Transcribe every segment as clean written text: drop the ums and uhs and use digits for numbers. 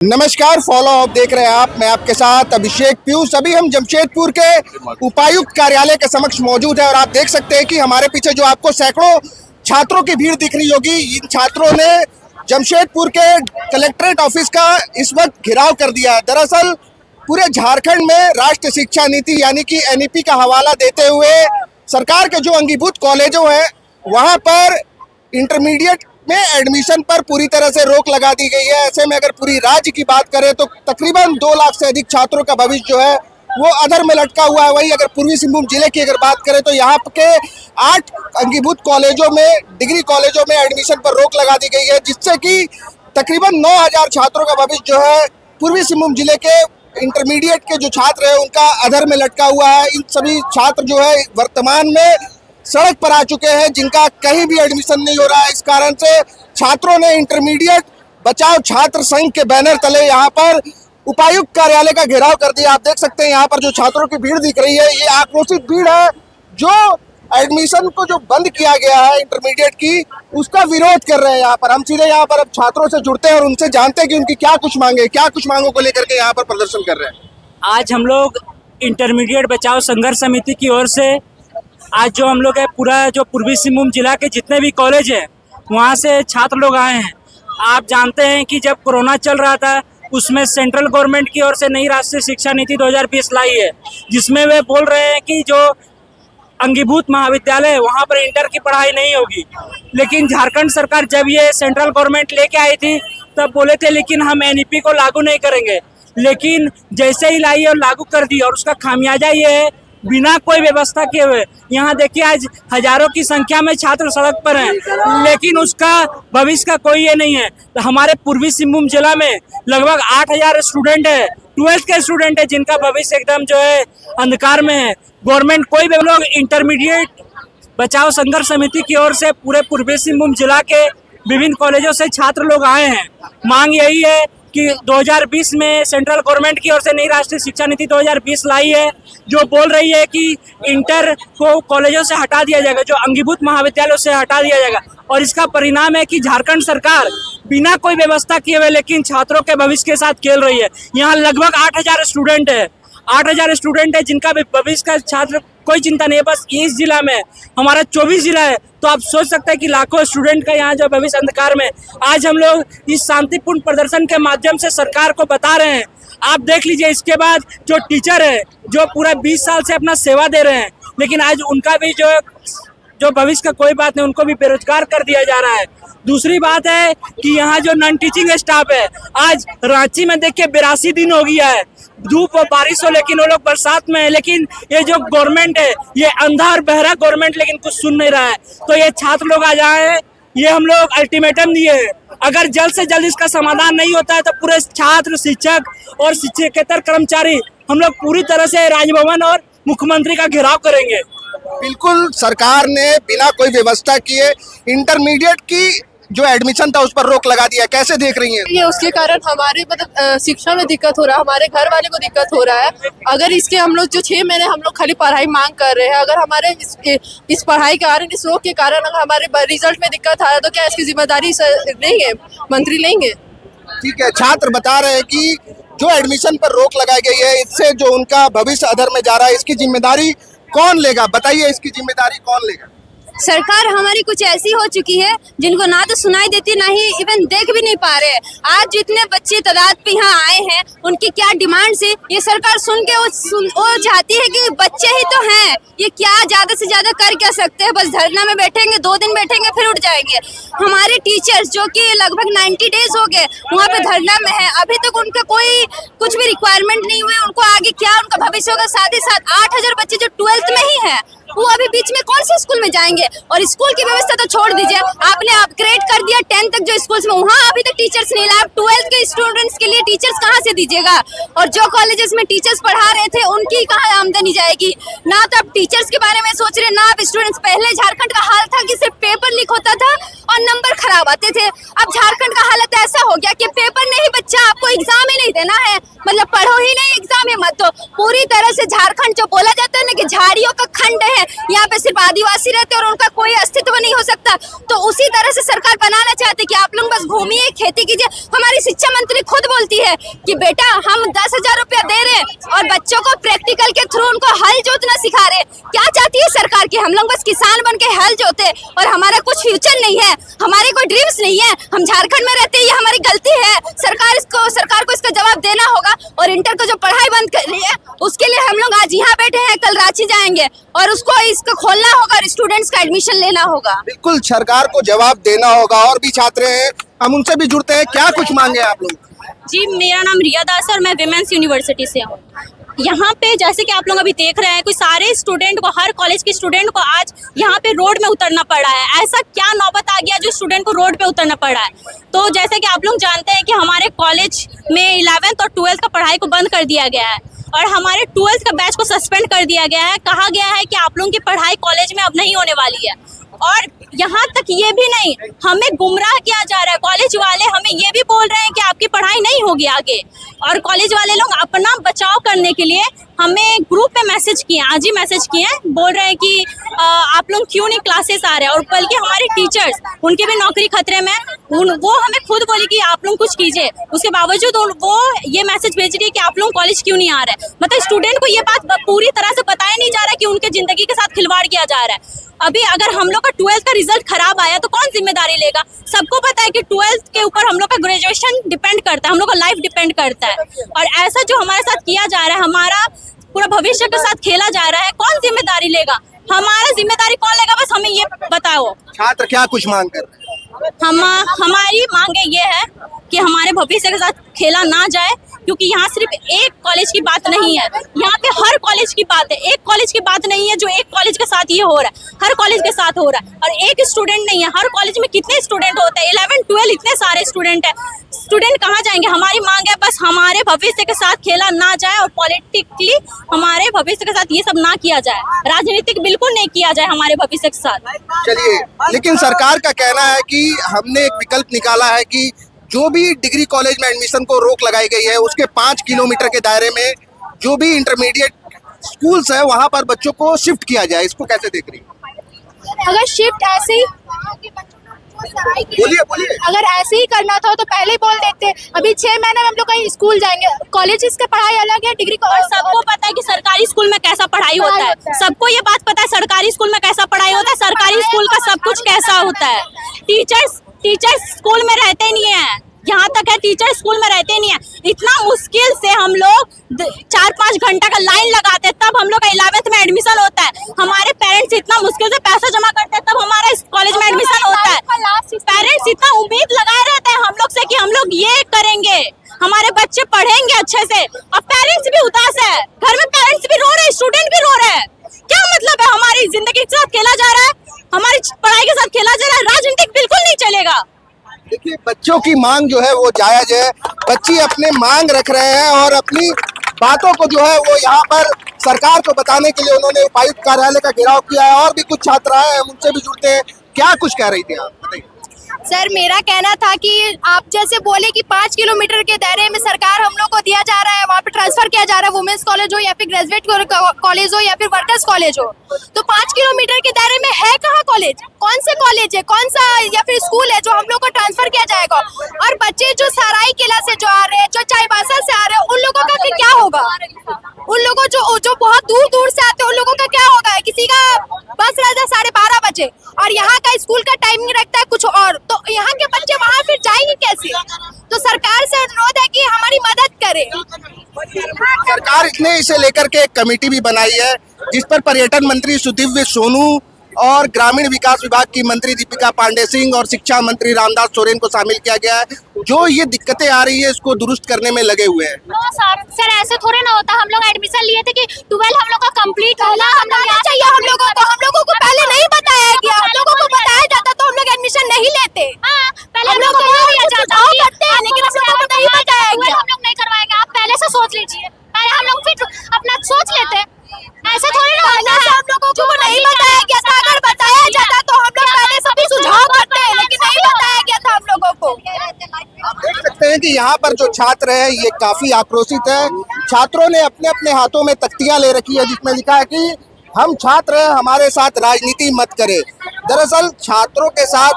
नमस्कार, follow up देख रहे हैं आप। मैं आपके साथ अभिषेक पीयूष। अभी हम जमशेदपुर के उपायुक्त कार्यालय के समक्ष मौजूद है और आप देख सकते हैं कि हमारे पीछे जो आपको सैकड़ों छात्रों की भीड़ दिख रही होगी, इन छात्रों ने जमशेदपुर के कलेक्ट्रेट ऑफिस का इस वक्त घेराव कर दिया है। दरअसल पूरे झारखंड में राष्ट्रीय शिक्षा नीति यानी कि एनईपी का हवाला देते हुए सरकार के जो अंगीभूत कॉलेजों हैं वहाँ पर इंटरमीडिएट में एडमिशन पर पूरी तरह से रोक लगा दी गई है। ऐसे में अगर पूरी राज्य की बात करें तो तकरीबन 2 लाख से अधिक छात्रों का भविष्य जो है वो अधर में लटका हुआ है। वहीं अगर पूर्वी सिंहभूम जिले की अगर बात करें तो यहाँ के 8 अंगीभूत कॉलेजों में, डिग्री कॉलेजों में एडमिशन पर रोक लगा दी गई है, जिससे कि तकरीबन 9,000 छात्रों का भविष्य जो है पूर्वी सिंहभूम जिले के इंटरमीडिएट के जो छात्र है उनका अधर में लटका हुआ है। इन सभी छात्र जो है वर्तमान में सड़क पर आ चुके हैं, जिनका कहीं भी एडमिशन नहीं हो रहा है। इस कारण से छात्रों ने इंटरमीडिएट बचाओ छात्र संघ के बैनर तले यहाँ पर उपायुक्त कार्यालय का घेराव कर दिया। आप देख सकते हैं यहाँ पर जो छात्रों की भीड़ दिख रही है, ये आक्रोशित भीड़ है जो एडमिशन को जो बंद किया गया है इंटरमीडिएट की, उसका विरोध कर रहे हैं। यहाँ पर हम सीधे यहाँ पर अब छात्रों से जुड़ते हैं और उनसे जानते हैं कि उनकी क्या कुछ मांगों को लेकर के यहाँ पर प्रदर्शन कर रहे हैं। आज हम लोग इंटरमीडिएट बचाओ संघर्ष समिति की ओर से आज जो हम लोग है पूरा जो पूर्वी सिंहभूम जिला के जितने भी कॉलेज हैं वहाँ से छात्र लोग आए हैं। आप जानते हैं कि जब कोरोना चल रहा था उसमें सेंट्रल गवर्नमेंट की ओर से नई राष्ट्रीय शिक्षा नीति 2020 लाई है, जिसमें वे बोल रहे हैं कि जो अंगीभूत महाविद्यालय वहाँ पर इंटर की पढ़ाई नहीं होगी। लेकिन झारखंड सरकार जब ये सेंट्रल गवर्नमेंट लेके आई थी तब बोले थे लेकिन हम एनईपी को लागू नहीं करेंगे, लेकिन जैसे ही लाई और लागू कर दी और उसका खामियाजा ये है बिना कोई व्यवस्था किए हुए। यहाँ देखिए आज हजारों की संख्या में छात्र सड़क पर हैं, लेकिन उसका भविष्य का कोई ये नहीं है। तो हमारे पूर्वी सिंहभूम जिला में लगभग 8,000 स्टूडेंट है, 12th के स्टूडेंट है, जिनका भविष्य एकदम जो है अंधकार में है। गवर्नमेंट कोई भी लोग इंटरमीडिएट बचाओ संघर्ष समिति की ओर से पूरे पूर्वी सिंहभूम जिला के विभिन्न कॉलेजों से छात्र लोग आए हैं। मांग यही है कि 2020 में सेंट्रल गवर्नमेंट की ओर से नई राष्ट्रीय शिक्षा नीति 2020 लाई है, जो बोल रही है कि इंटर को कॉलेजों से हटा दिया जाएगा, जो अंगीभूत महाविद्यालयों से हटा दिया जाएगा। और इसका परिणाम है कि झारखंड सरकार बिना कोई व्यवस्था किए हुए लेकिन छात्रों के भविष्य के साथ खेल रही है। यहाँ लगभग 8,000 स्टूडेंट है, 8,000 स्टूडेंट है जिनका भविष्य का छात्र कोई चिंता नहीं है। बस इस जिला में हमारा 24 जिला है, तो आप सोच सकते हैं कि लाखों स्टूडेंट का यहाँ जो भविष्य अंधकार में। आज हम लोग इस शांतिपूर्ण प्रदर्शन के माध्यम से सरकार को बता रहे हैं, आप देख लीजिए इसके बाद जो टीचर है जो पूरा 20 साल से अपना सेवा दे रहे हैं, लेकिन आज उनका भी जो भविष्य का कोई बात नहीं, उनको भी बेरोजगार कर दिया जा रहा है। दूसरी बात है कि यहाँ जो नॉन टीचिंग स्टाफ है, आज रांची में देखिए 82 दिन हो गया है, धूप और बारिश हो लेकिन वो लोग बरसात में है, लेकिन ये जो गवर्नमेंट है ये अंधा और बहरा गवर्नमेंट लेकिन कुछ सुन नहीं रहा है। तो ये छात्र लोग आ जाए, ये हम लोग अल्टीमेटम दिए हैं, अगर जल्द से जल्द इसका समाधान नहीं होता है तो पूरे छात्र, शिक्षक और शिक्षकेतर कर्मचारी हम लोग पूरी तरह से राजभवन और मुख्यमंत्री का घेराव करेंगे। बिल्कुल, सरकार ने बिना कोई व्यवस्था किए इंटरमीडिएट की जो एडमिशन था उस पर रोक लगा दिया। कैसे देख रही हैं? ये उसके कारण हमारे शिक्षा में दिक्कत हो रहा है, हमारे घर वाले को दिक्कत हो रहा है। अगर इसके हम लोग जो 6 महीने हम लोग खाली पढ़ाई मांग कर रहे हैं, अगर हमारे इस पढ़ाई के कारण, इस रोक के कारण अगर हमारे रिजल्ट में दिक्कत आ रहा है तो क्या इसकी जिम्मेदारी नहीं है, मंत्री लेंगे? ठीक है, छात्र बता रहे हैं कि जो एडमिशन पर रोक लगाई गई है इससे जो उनका भविष्य अधर में जा रहा है, इसकी जिम्मेदारी कौन लेगा? बताइए, इसकी जिम्मेदारी कौन लेगा? सरकार हमारी कुछ ऐसी हो चुकी है जिनको ना तो सुनाई देती ना ही इवन देख भी नहीं पा रहे। आज जितने बच्चे तादाद पे यहाँ आए हैं उनकी क्या डिमांड है ये सरकार सुन के वो चाहती है कि बच्चे ही तो हैं, ये क्या ज्यादा से ज्यादा कर क्या सकते हैं, बस धरना में बैठेंगे, 2 दिन बैठेंगे फिर उठ जाएंगे। हमारे टीचर्स जो कि लगभग 90 डेज हो गए वहाँ पे धरना में है, अभी तक उनका कोई कुछ भी रिक्वायरमेंट नहीं हुए, उनको आगे क्या उनका भविष्य होगा। साथ ही साथ 8,000 बच्चे जो 12th में ही है वो अभी बीच में कौन से स्कूल में जाएंगे? और स्कूल की व्यवस्था तो छोड़ दीजिए, आपने अपग्रेड कर दिया 10th तक जो स्कूल्स में, वहाँ अभी तक टीचर्स नहीं लाए। 12th के स्टूडेंट्स के लिए टीचर्स कहाँ से दीजिएगा? और जो कॉलेजेस में टीचर्स पढ़ा रहे थे उनकी कहाँ आमदनी जाएगी? ना तो आप टीचर्स के बारे में सोच रहे, ना आप स्टूडेंट्स। पहले झारखंड का हाल था कि सिर्फ पेपर लीक होता था और नंबर खराब आते थे, अब झारखंड का हालत ऐसा हो गया कि पेपर नहीं, बच्चा आपको एग्जाम ही नहीं देना है, मतलब पढ़ो ही अभी नहीं एग्जाम में मत दो। पूरी तरह से झारखंड जो बोला जाता है ना कि झाड़ियों का खंड है, यहाँ पे सिर्फ आदिवासी रहते हैं और उनका कोई अस्तित्व नहीं हो सकता, तो उसी तरह से सरकार बनाना चाहती है कि आप लोग बस घूमिए, खेती कीजिए। हमारी शिक्षा मंत्री खुद बोलती है कि बेटा हम 10,000 रुपया दे रहे हैं और बच्चों को प्रैक्टिकल के थ्रू उनको हल जोतना सिखा रहे। क्या चाहती है सरकार की हम लोग बस किसान बन के हल जोते और हमारा कुछ फ्यूचर नहीं है, हमारे कोई ड्रीम्स नहीं है, हम झारखंड में रहते हैं, ये हमारी गलती है। सरकार को इसका जवाब देना होगा। और इंटर को जो पढ़ाई बंद कर रही है उसके लिए हम लोग आज यहाँ बैठे हैं, कल रांची जाएंगे और इसको खोलना होगा और स्टूडेंट्स का एडमिशन लेना होगा। बिल्कुल सरकार को जवाब देना होगा। और भी छात्र हैं, हम उनसे भी जुड़ते हैं। क्या कुछ मांगे आप लोग? जी, मेरा नाम रिया दास है और मैं विमेंस यूनिवर्सिटी से हूँ। यहाँ पे जैसे कि आप लोग अभी देख रहे हैं, कोई सारे स्टूडेंट को, हर कॉलेज के स्टूडेंट को आज यहाँ पे रोड में उतरना पड़ा है। ऐसा क्या नौबत आ गया जो स्टूडेंट को रोड पे उतरना पड़ा है? तो जैसे कि आप लोग जानते हैं कि हमारे कॉलेज में 11th और 12th का पढ़ाई को बंद कर दिया गया है और हमारे 12th का बैच को सस्पेंड कर दिया गया है। कहा गया है कि आप लोगों की पढ़ाई कॉलेज में अब नहीं होने वाली है। और यहाँ तक ये भी नहीं, हमें गुमराह किया जा रहा है। कॉलेज वाले हमें ये भी बोल रहे हैं कि आपकी पढ़ाई नहीं होगी आगे। और कॉलेज वाले लोग अपना बचाव करने के लिए हमें ग्रुप पे मैसेज किए, आज ही मैसेज किए हैं, बोल रहे हैं कि आप लोग क्यों नहीं क्लासेस आ रहे हैं। और बल्कि हमारे टीचर्स, उनकी भी नौकरी खतरे में, वो हमें खुद बोली कि आप लोग कुछ कीजिए। उसके बावजूद वो ये मैसेज भेज रही है कि आप लोग कॉलेज क्यों नहीं आ रहे हैं। मतलब स्टूडेंट को ये बात पूरी तरह से बताया नहीं जा रहा है कि उनके जिंदगी के साथ खिलवाड़ किया जा रहा है। अभी अगर हम लोग का 12th का रिजल्ट खराब आया तो कौन जिम्मेदारी लेगा? सबको पता है कि 12th के ऊपर हम लोग का ग्रेजुएशन डिपेंड करता है, हम लोग का लाइफ डिपेंड करता है। और ऐसा जो हमारे साथ किया जा रहा है, हमारा पूरा भविष्य के साथ खेला जा रहा है, कौन जिम्मेदारी लेगा? हमारा जिम्मेदारी कौन लेगा? बस हमें ये बताओ। छात्र क्या कुछ मांग कर रहे हैं? हमारी मांगे ये है कि हमारे भविष्य के साथ खेला ना जाए, क्योंकि यहाँ सिर्फ एक कॉलेज की बात नहीं है, यहाँ पे हर कॉलेज की बात है। एक कॉलेज की बात नहीं है जो एक कॉलेज के साथ ये हो रहा है, हर कॉलेज के साथ हो रहा है। और एक स्टूडेंट नहीं है, हर कॉलेज में कितने स्टूडेंट होते हैं? 11, 12 इतने सारे स्टूडेंट है। स्टूडेंट कहाँ जाएंगे? हमारी मांग है बस हमारे भविष्य के साथ खेला ना जाए और पॉलिटिकली हमारे भविष्य के साथ ये सब ना किया जाए, राजनीतिक बिल्कुल नहीं किया जाए हमारे भविष्य के साथ। चलिए, लेकिन सरकार का कहना है कि हमने एक विकल्प निकाला है कि जो भी डिग्री कॉलेज में एडमिशन को रोक लगाई गई है, उसके 5 किलोमीटर के दायरे में जो भी इंटरमीडिएट स्कूल्स है वहां पर बच्चों को शिफ्ट किया जाए। इसको कैसे देख रही है? अगर शिफ्ट ऐसे ही बोलिए। अगर ऐसे ही करना था तो पहले ही बोल देते। अभी 6 महीने में हम लोग कहीं स्कूल जाएंगे। कॉलेजेस की पढ़ाई अलग है, डिग्री और सबको पता है कि सरकारी स्कूल में कैसा पढ़ाई होता है। सबको ये बात पता है सरकारी स्कूल में कैसा पढ़ाई होता है, सरकारी स्कूल का सब कुछ कैसा होता है। टीचर्स स्कूल में रहते नहीं है, यहाँ तक है टीचर स्कूल में रहते नहीं है। इतना मुश्किल से हम लोग 4-5 घंटा का लाइन लगाते हैं, तब हम लोग का 11th में एडमिशन होता है। हमारे पेरेंट्स इतना मुश्किल से पैसा जमा करते हैं, तब हमारा इस कॉलेज में एडमिशन होता है। पेरेंट्स इतना उम्मीद लगाए रहते हैं हम लोग से कि हम लोग ये करेंगे, हमारे बच्चे पढ़ेंगे अच्छे से। अब पेरेंट्स भी उदास है, घर में पेरेंट्स भी रो रहे हैं, स्टूडेंट भी रो रहे हैं। क्या मतलब है? हमारी जिंदगी के साथ खेला जा रहा है, हमारी पढ़ाई के साथ खेला जा रहा है। राजनीतिक बिल्कुल नहीं चलेगा। देखिए, बच्चों की मांग जो है वो जायज है। बच्चे अपने मांग रख रहे हैं और अपनी बातों को जो है वो यहाँ पर सरकार को बताने के लिए उन्होंने उपायुक्त कार्यालय का घेराव किया है। और भी कुछ छात्र हैं, हम उनसे भी जुड़ते हैं। क्या कुछ कह रही थी आप, बताइए। सर, मेरा कहना था कि आप जैसे बोले कि 5 किलोमीटर के दायरे में सरकार हम लोग को दिया जा रहा है, वहाँ पे ट्रांसफर किया जा रहा है, वुमेन्स कॉलेज हो या फिर ग्रेजुएट कॉलेज हो या फिर वर्कर्स कॉलेज हो, तो 5 किलोमीटर के दायरे में है कहाँ कॉलेज? कौन से कॉलेज है, कौन सा या फिर स्कूल है जो हम लोग को ट्रांसफर किया जाएगा? और बच्चे जो सराय किला से जो आ रहे हैं, जो चाईबासा से आ रहे हैं, उन लोगों का फिर क्या होगा? उन लोगों जो बहुत दूर दूर से आते हैं, उन लोगों का क्या होगा? किसी का बस रहता है 12:30 बजे और यहाँ का स्कूल का टाइमिंग रखता है कुछ और, तो यहाँ के बच्चे वहाँ फिर जाएंगे कैसे? तो सरकार से अनुरोध है कि हमारी मदद करे। सरकार ने इसे लेकर के एक कमेटी भी बनाई है, जिस पर पर्यटन मंत्री सुदिव्य सोनू और ग्रामीण विकास विभाग की मंत्री दीपिका पांडे सिंह और शिक्षा मंत्री रामदास सोरेन को शामिल किया गया है, जो ये दिक्कतें आ रही है इसको दुरुस्त करने में लगे हुए हैं। सर ऐसे थोड़े ना होता। हम लोग एडमिशन लिए थे कि 12 हम लोग का कंप्लीट होना, हम लोग चाहिए हम लोगों को पहले नहीं बताया गया। हम लोगों को बताया जाता तो हम लोग एडमिशन नहीं लेते। पहले हम लोग को दिया जाता है, लेकिन हम लोग को नहीं बताया गया। हम लोग नहीं करवाएंगे, आप पहले से सोच लीजिए। पहले हम लोग फिर अपना सोच लेते। ऐसे थोड़ी ना होता है। हम लोगों को नहीं बताया गया था। अगर बताया जाता तो हम लोग पहले से भी सुझाव करते हैं, लेकिन नहीं बताया गया था हम लोगों को। आप देख सकते हैं कि यहाँ पर जो छात्र है ये काफी आक्रोशित है। छात्रों ने अपने अपने हाथों में तख्तियां ले रखी है जिसमें लिखा है कि हम छात्र हैं, हमारे साथ राजनीति मत करें। दरअसल छात्रों के साथ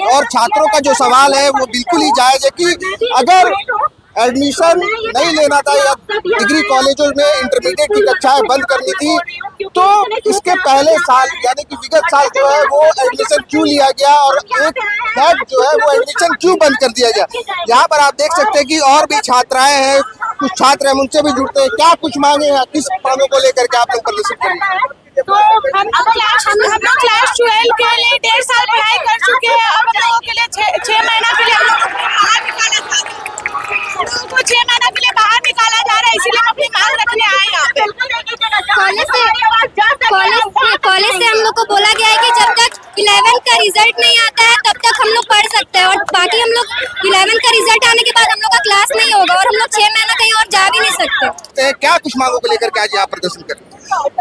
और छात्रों का जो सवाल है वो बिल्कुल ही जायज है कि अगर एडमिशन नहीं लेना था या डिग्री कॉलेजों में इंटरमीडिएट की कक्षाएं बंद करनी थी तो इसके पहले साल यानी कि विगत साल जो है वो एडमिशन क्यों लिया गया और एक बैच जो है वो एडमिशन क्यों बंद कर दिया गया। यहाँ पर आप देख सकते हैं कि और भी छात्राएं हैं, कुछ छात्र हैं, उनसे भी जुड़ते हैं। क्या कुछ मांगे हैं, किस मांगों को लेकर के आप लोग प्रदर्शन करेंगे? तो हम लोग क्लास 12 के लिए 1.5 साल पढ़ाई कर चुके हैं। अब हम लोगों के लिए 6 महीना के लिए हम लोग बाहर निकाला था, तो 6 महीना के लिए बाहर निकाला जा रहा है, इसीलिए हम अपनी मांग रखने आए यहाँ पे। कॉलेज से हम लोग को बोला गया है कि जब तक 11th का रिजल्ट नहीं आता है तब तक हम लोग पढ़ सकते हैं और बाकी हम लोग 11th का रिजल्ट आने के बाद हम लोग का क्लास नहीं होगा और हम लोग 6 महीना कहीं और जा भी नहीं सकते। क्या कुछ मांगों को लेकर के आज यहाँ प्रदर्शन करें?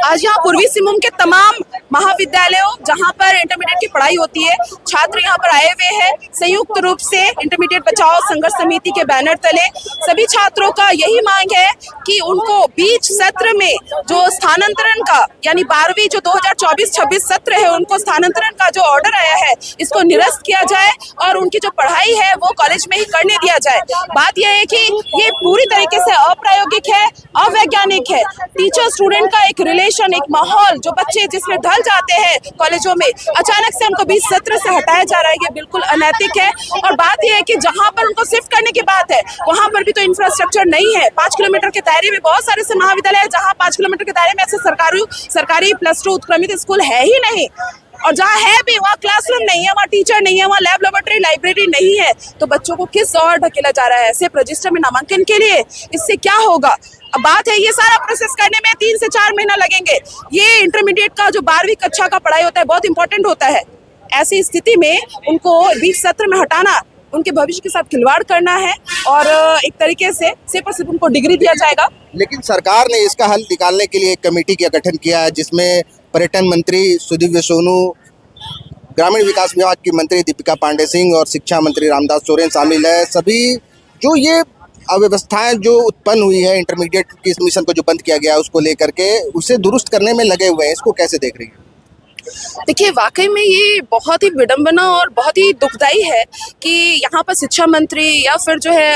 आज यहाँ पूर्वी सिंहभूम के तमाम महाविद्यालयों जहाँ पर इंटरमीडिएट की पढ़ाई होती है, छात्र यहाँ पर आए हुए हैं। संयुक्त रूप से इंटरमीडिएट बचाओ संघर्ष समिति के बैनर तले सभी छात्रों का यही मांग है कि उनको बीच सत्र में जो स्थानांतरण का यानी 12वीं जो 2024-26 सत्र है उनको स्थानांतरण का जो ऑर्डर आया है इसको निरस्त किया जाए और उनकी जो पढ़ाई है वो कॉलेज में ही करने दिया जाए। बात यह है कि ये पूरी तरीके से अप्रायोगिक है, अवैज्ञानिक है। टीचर स्टूडेंट का एक रिलेशन, एक माहौल जो बच्चे जिसमें ढल जाते हैं कॉलेजों में, अचानक से उनको बीच सत्र से हटाया जा रहा है, ये बिल्कुल अनैतिक है। और बात यह है कि जहां पर उनको शिफ्ट करने की बात है वहां पर भी तो इंफ्रास्ट्रक्चर नहीं है। 5 किलोमीटर के दायरे में बहुत सारे से महाविद्यालय है जहां 5 किलोमीटर के दायरे में ऐसे सरकारी +2 उत्क्रमित स्कूल है ही नहीं, और जहाँ है भी वहाँ क्लासरूम नहीं है, वहाँ टीचर नहीं है, वहाँ लैब लेबोरेटरी लाइब्रेरी नहीं है, तो बच्चों को किस और ढकेला जा रहा है सिर्फ रजिस्टर में नामांकन के लिए। इससे क्या होगा? अब बात है ये सारा प्रोसेस करने में 3 से 4 महीना लगेंगे। ये इंटरमीडिएट का जो 12वीं कक्षा का पढ़ाई होता है बहुत इंपॉर्टेंट होता है। ऐसी स्थिति में उनको बीच सत्र में हटाना उनके भविष्य के साथ खिलवाड़ करना है और एक तरीके से सिर्फ और सिर्फ उनको डिग्री दिया जाएगा। लेकिन सरकार ने इसका हल निकालने के लिए एक कमेटी का गठन किया है जिसमें पर्यटन मंत्री सुदीव्य सोनू, ग्रामीण विकास विभाग की मंत्री दीपिका पांडे सिंह और शिक्षा मंत्री रामदास सोरेन शामिल है। सभी जो ये अव्यवस्थाएं जो उत्पन्न हुई है इंटरमीडिएट की इस मिशन को जो बंद किया गया है उसको लेकर के उसे दुरुस्त करने में लगे हुए हैं। इसको कैसे देख रही है? देखिए, वाकई में ये बहुत ही विडंबना और बहुत ही दुखदाई है कि यहाँ पर शिक्षा मंत्री या फिर जो है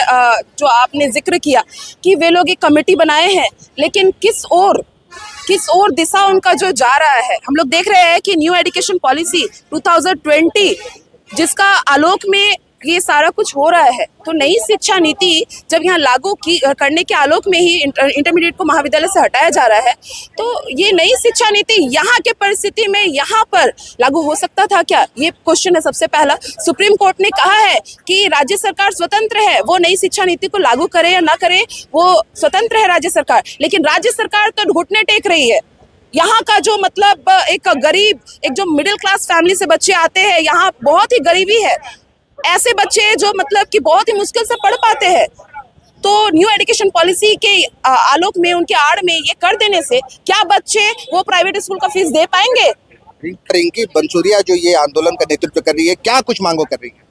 जो आपने जिक्र किया कि वे लोग एक कमेटी बनाए हैं, लेकिन किस ओर दिशा उनका जो जा रहा है। हम लोग देख रहे हैं कि न्यू एजुकेशन पॉलिसी 2020 जिसका आलोक में ये सारा कुछ हो रहा है, तो नई शिक्षा नीति जब यहाँ लागू करने के आलोक में ही इंटरमीडिएट को महाविद्यालय से हटाया जा रहा है, तो ये नई शिक्षा नीति यहाँ के परिस्थिति में यहाँ पर लागू हो सकता था क्या? ये क्वेश्चन है सबसे पहला। सुप्रीम कोर्ट ने कहा है कि राज्य सरकार स्वतंत्र है, वो नई शिक्षा नीति को लागू करे या ना करे वो स्वतंत्र है राज्य सरकार, लेकिन राज्य सरकार तो घुटने टेक रही है। यहाँ का जो मतलब एक गरीब, एक जो मिडिल क्लास फैमिली से बच्चे आते हैं, यहाँ बहुत ही गरीबी है, ऐसे बच्चे जो मतलब कि बहुत ही मुश्किल से पढ़ पाते हैं, तो न्यू एजुकेशन पॉलिसी के आलोक में उनके आड़ में ये कर देने से क्या बच्चे वो प्राइवेट स्कूल का फीस दे पाएंगे? रिंकी बंसुरिया जो ये आंदोलन का नेतृत्व कर रही है, क्या कुछ मांगों कर रही है?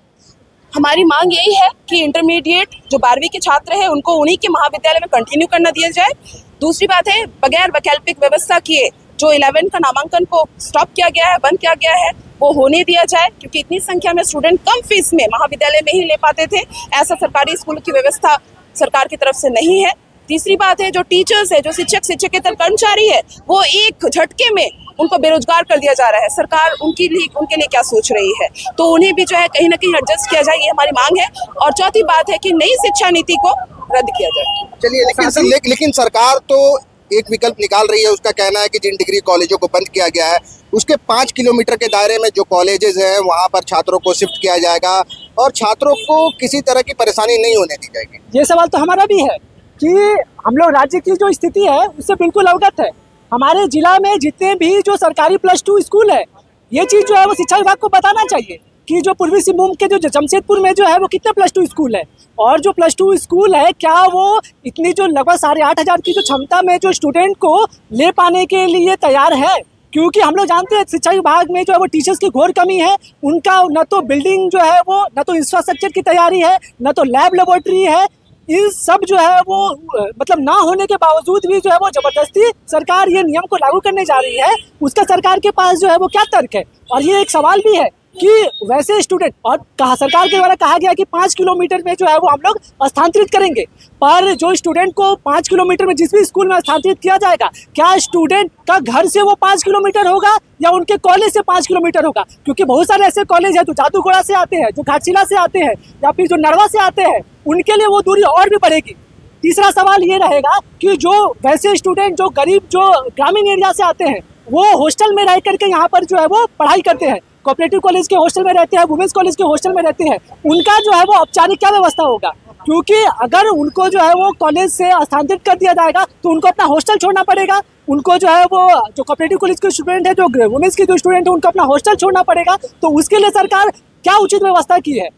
हमारी मांग यही है कि इंटरमीडिएट जो 12वीं के छात्र हैं उनको उन्हीं के महाविद्यालय में कंटिन्यू करना दिया जाए। दूसरी बात है, बगैर वैकल्पिक व्यवस्था किए जो 11 का नामांकन को स्टॉप किया गया है, बंद किया गया है, वो होने दिया जाए, क्योंकि इतनी संख्या में स्टूडेंट कम फीस में महाविद्यालय में ही ले पाते थे। ऐसा सरकारी स्कूल की व्यवस्था सरकार की तरफ से नहीं है। तीसरी बात है, जो टीचर्स है, जो शिक्षकेतर कर्मचारी है, वो एक झटके में उनको बेरोजगार कर दिया जा रहा है। सरकार उनके लिए क्या सोच रही है? तो उन्हें भी जो है कहीं ना कहीं एडजस्ट किया जाए, ये हमारी मांग है। और चौथी बात है कि नई शिक्षा नीति को रद्द किया जाए। चलिए, लेकिन सरकार तो एक विकल्प निकाल रही है। उसका कहना है कि जिन डिग्री कॉलेजों को बंद किया गया है उसके 5 किलोमीटर के दायरे में जो कॉलेजेस हैं वहाँ पर छात्रों को शिफ्ट किया जाएगा और छात्रों को किसी तरह की परेशानी नहीं होने दी जाएगी। ये सवाल तो हमारा भी है कि हम लोग राज्य की जो स्थिति है उससे बिल्कुल अवगत है। हमारे जिला में जितने भी जो सरकारी +2 स्कूल है, ये चीज़ जो है वो शिक्षा विभाग को बताना चाहिए कि जो पूर्वी सिंहभूम के जो जमशेदपुर में जो है वो कितने +2 स्कूल है, और जो +2 स्कूल है क्या वो इतनी जो लगभग 8,500 की जो क्षमता में जो स्टूडेंट को ले पाने के लिए तैयार है? क्योंकि हम लोग जानते हैं शिक्षा विभाग में जो है वो टीचर्स की घोर कमी है। उनका न तो बिल्डिंग जो है वो, न तो इंफ्रास्ट्रक्चर की तैयारी है, न तो लैब लेबोरेटरी है। इस सब जो है वो मतलब ना होने के बावजूद भी जो है वो जबरदस्ती सरकार ये नियम को लागू करने जा रही है, उसका सरकार के पास जो है वो क्या तर्क है। और ये एक सवाल भी है कि वैसे स्टूडेंट, और कहा सरकार के द्वारा कहा गया कि 5 किलोमीटर में जो है वो हम लोग स्थानांतरित करेंगे, पर जो स्टूडेंट को 5 किलोमीटर में जिस भी स्कूल में स्थानांतरित किया जाएगा, क्या स्टूडेंट का घर से वो 5 किलोमीटर होगा या उनके कॉलेज से 5 किलोमीटर होगा? क्योंकि बहुत सारे ऐसे कॉलेज हैं जो जादूगोड़ा से आते हैं, जो घाटशिला से आते हैं, या फिर जो नरवा से आते हैं, उनके लिए वो दूरी और भी बढ़ेगी। तीसरा सवाल ये रहेगा कि जो वैसे स्टूडेंट जो गरीब जो ग्रामीण एरिया से आते हैं, वो हॉस्टल में रह करके यहाँ पर जो है वो पढ़ाई करते हैं, कोऑपरेटिव कॉलेज के हॉस्टल में रहते हैं, वुमेन्स कॉलेज के हॉस्टल में रहते हैं, उनका जो है वो औपचारिक क्या व्यवस्था होगा? क्योंकि अगर उनको जो है वो कॉलेज से स्थानांतरित कर दिया जाएगा तो उनको अपना हॉस्टल छोड़ना पड़ेगा, उनको जो है वो जो कोऑपरेटिव कॉलेज के स्टूडेंट है, जो वुमेन्स के जो स्टूडेंट है, उनको अपना हॉस्टल छोड़ना पड़ेगा। तो उसके लिए सरकार क्या उचित व्यवस्था की है?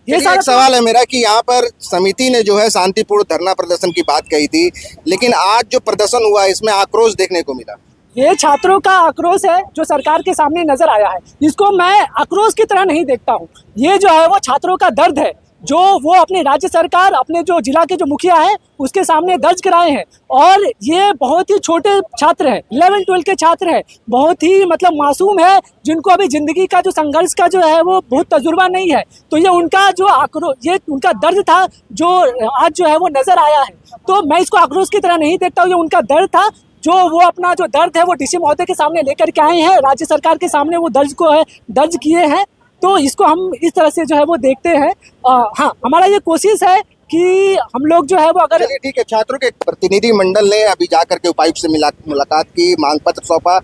ये सारा सवाल है मेरा कि यहाँ पर समिति ने जो है शांतिपूर्ण धरना प्रदर्शन की बात कही थी, लेकिन आज जो प्रदर्शन हुआ इसमें आक्रोश देखने को मिला। ये छात्रों का आक्रोश है जो सरकार के सामने नजर आया है, इसको मैं आक्रोश की तरह नहीं देखता हूँ। ये जो है वो छात्रों का दर्द है जो वो अपने राज्य सरकार, अपने जो जिला के जो मुखिया है उसके सामने दर्ज कराए हैं। और ये बहुत ही छोटे छात्र हैं, 11-12 के छात्र हैं, बहुत ही मतलब मासूम है, जिनको अभी जिंदगी का जो संघर्ष का जो है वो बहुत तजुर्बा नहीं है। तो ये उनका जो आक्रोश, ये उनका दर्द था जो आज जो है वो नजर आया है। तो मैं इसको आक्रोश की तरह नहीं देखता हूँ, ये उनका दर्द था जो वो अपना जो दर्द है वो डीसी महोदय के सामने लेकर के आए हैं, राज्य सरकार के सामने वो दर्ज किए हैं। तो इसको हम इस तरह से जो है वो देखते हैं। हाँ, हमारा ये कोशिश है कि हम लोग जो है वो अगर ठीक है, छात्रों के प्रतिनिधि मंडल ने अभी जाकर के उपायुक्त से मुलाकात की, मांग पत्र सौंपा,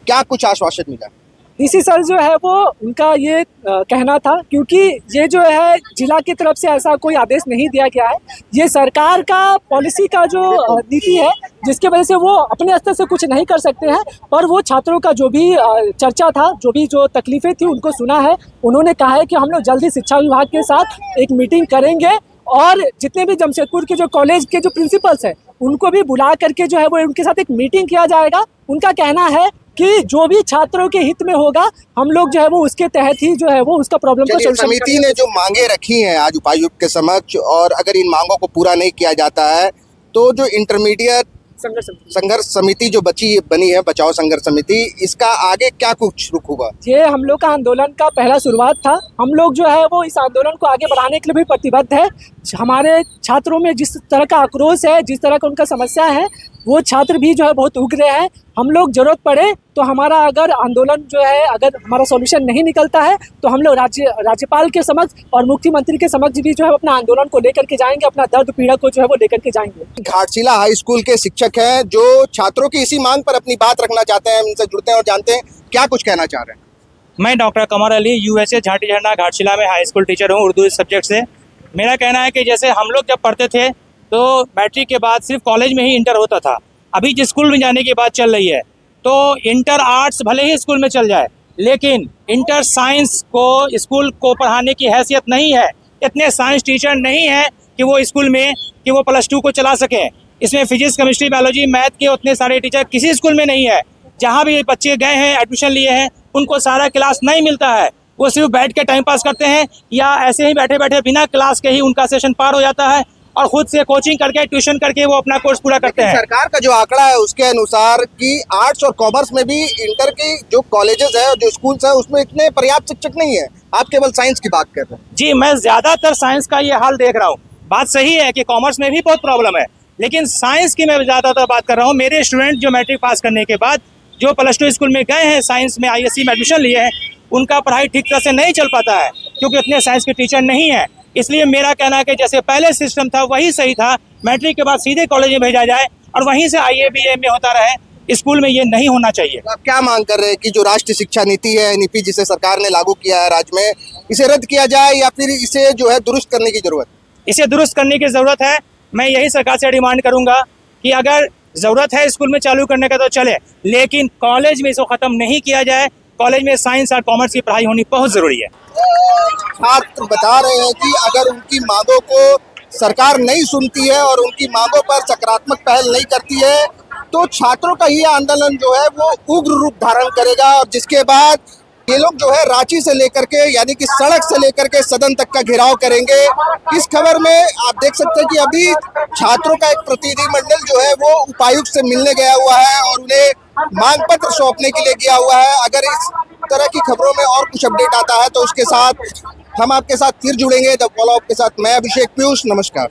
क्या कुछ आश्वासन मिला? डीसी सर जो है वो उनका ये कहना था, क्योंकि ये जो है जिला की तरफ से ऐसा कोई आदेश नहीं दिया गया है, ये सरकार का पॉलिसी का जो नीति है जिसके वजह से वो अपने स्तर से कुछ नहीं कर सकते हैं। पर वो छात्रों का जो भी चर्चा था, जो तकलीफें थी, उनको सुना है। उन्होंने कहा है कि हम लोग जल्दी शिक्षा विभाग के साथ एक मीटिंग करेंगे और जितने भी जमशेदपुर के जो कॉलेज के जो प्रिंसिपल्स हैं उनको भी बुला करके जो है वो उनके साथ एक मीटिंग किया जाएगा। उनका कहना है कि जो भी छात्रों के हित में होगा हम लोग जो है वो उसके तहत ही जो है वो उसका प्रॉब्लम को सोल्यूशन। समिति ने जो मांगे रखी हैं आज उपायुक्त के समक्ष, और अगर इन मांगों को पूरा नहीं किया जाता है तो जो इंटरमीडिएट संघर्ष समिति जो बनी है, बचाओ संघर्ष समिति, इसका आगे क्या कुछ रुख होगा? ये हम लोग का आंदोलन का पहला शुरुआत था। हम लोग जो है वो इस आंदोलन को आगे बढ़ाने के लिए भी प्रतिबद्ध है। हमारे छात्रों में जिस तरह का आक्रोश है, जिस तरह का उनका समस्या है, वो छात्र भी जो है बहुत उग्र हैं। हम लोग जरूरत पड़े तो हमारा अगर आंदोलन जो है, अगर हमारा सॉल्यूशन नहीं निकलता है तो हम लोग राज्यपाल के समक्ष और मुख्यमंत्री के समक्ष भी जो है अपना आंदोलन को लेकर के जाएंगे, अपना दर्द पीड़ा को जो है वो लेकर के जाएंगे। घाटशिला हाई स्कूल के शिक्षक हैं जो छात्रों की इसी मांग पर अपनी बात रखना चाहते हैं, उनसे जुड़ते हैं और जानते हैं क्या कुछ कहना चाह रहे हैं। मैं डॉक्टर कमर अली, यूएसए झाटी झरना घाटशिला में हाई स्कूल टीचर हूँ उर्दू सब्जेक्ट से। मेरा कहना है कि जैसे हम लोग जब पढ़ते थे तो मैट्रिक के बाद सिर्फ कॉलेज में ही इंटर होता था, अभी जिस स्कूल में जाने की बात चल रही है तो इंटर आर्ट्स भले ही स्कूल में चल जाए, लेकिन इंटर साइंस को स्कूल को पढ़ाने की हैसियत नहीं है। इतने साइंस टीचर नहीं है कि वो स्कूल में कि वो +2 को चला सकें। इसमें फिजिक्स, केमिस्ट्री, बायोलॉजी, मैथ के उतने सारे टीचर किसी स्कूल में नहीं है। जहाँ भी बच्चे गए हैं, एडमिशन लिए हैं, उनको सारा क्लास नहीं मिलता है। वो सिर्फ बैठ के टाइम पास करते हैं या ऐसे ही बैठे बैठे बिना क्लास के ही उनका सेशन पार हो जाता है और खुद से कोचिंग करके, ट्यूशन करके वो अपना कोर्स पूरा करते हैं। सरकार का जो आंकड़ा है उसके अनुसार कि आर्ट्स और कॉमर्स में भी इंटर के जो कॉलेजेस है, जो स्कूल्स है, उसमें इतने पर्याप्त शिक्षक नहीं है। आप केवल साइंस की बात कर रहे हैं। जी, मैं ज्यादातर साइंस का ये हाल देख रहा हूँ। बात सही है कि कॉमर्स में भी बहुत प्रॉब्लम है, लेकिन साइंस की मैं ज्यादातर बात कर रहा हूँ। मेरे स्टूडेंट जो मैट्रिक पास करने के बाद जो +2 स्कूल में गए हैं, साइंस में ISC में एडमिशन लिए हैं, उनका पढ़ाई ठीक तरह से नहीं चल पाता है क्योंकि उतने साइंस के टीचर नहीं है। इसलिए मेरा कहना है कि जैसे पहले सिस्टम था वही सही था, मैट्रिक के बाद सीधे कॉलेज में भेजा जाए और वहीं से IA BA में होता रहे। स्कूल में ये नहीं होना चाहिए। आप क्या मांग कर रहे हैं कि जो राष्ट्रीय शिक्षा नीति है, NEP, जिसे सरकार ने लागू किया है राज्य में, इसे रद्द किया जाए या फिर इसे जो है दुरुस्त करने की जरूरत? इसे दुरुस्त करने की जरूरत है। मैं यही सरकार से डिमांड करूंगा कि अगर जरूरत है स्कूल में चालू करने का तो चले, लेकिन कॉलेज में इसको खत्म नहीं किया जाए। कॉलेज में साइंस और कॉमर्स की पढ़ाई होनी बहुत जरूरी है। छात्र बता रहे हैं कि अगर उनकी मांगों को सरकार नहीं सुनती है और उनकी मांगों पर सकारात्मक पहल नहीं करती है तो छात्रों का ये आंदोलन जो है वो उग्र रूप धारण करेगा और जिसके बाद ये लोग जो है रांची से लेकर के यानी कि सड़क से लेकर के सदन तक का घेराव करेंगे। इस खबर में आप देख सकते हैं कि अभी छात्रों का एक प्रतिनिधिमंडल जो है वो उपायुक्त से मिलने गया हुआ है और उन्हें मांग पत्र सौंपने के लिए गया हुआ है। अगर इस तरह की खबरों में और कुछ अपडेट आता है तो उसके साथ हम आपके साथ फिर जुड़ेंगे। द फॉलो अप के साथ मैं अभिषेक पीयूष, नमस्कार।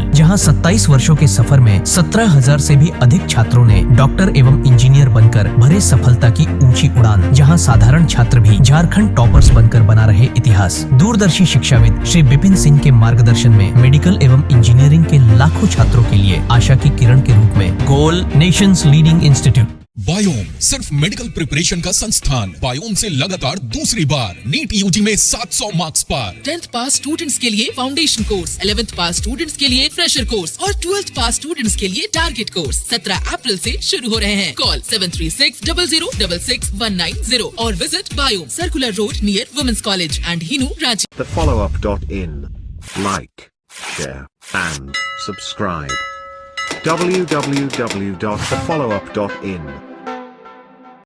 जहां 27 वर्षों के सफर में 17,000 से भी अधिक छात्रों ने डॉक्टर एवं इंजीनियर बनकर भरे सफलता की ऊंची उड़ान, जहां साधारण छात्र भी झारखंड टॉपर्स बनकर बना रहे इतिहास। दूरदर्शी शिक्षाविद श्री विपिन सिंह के मार्गदर्शन में मेडिकल एवं इंजीनियरिंग के लाखों छात्रों के लिए आशा की किरण के रूप में गोल नेशंस लीडिंग इंस्टीट्यूट। बायोम सिर्फ मेडिकल प्रिपरेशन का संस्थान। बायोम से लगातार दूसरी बार नीट यूजी में 700 मार्क्स पार। 10th पास स्टूडेंट्स के लिए फाउंडेशन कोर्स, 11th पास स्टूडेंट्स के लिए फ्रेशर कोर्स और 12th पास स्टूडेंट्स के लिए टारगेट कोर्स 17 अप्रैल से शुरू हो रहे हैं। कॉल 7360066190 और visit biome, circular road near women's college and Hinu, Ranchi. thefollowup.in. Like, share and subscribe. www.thefollowup.in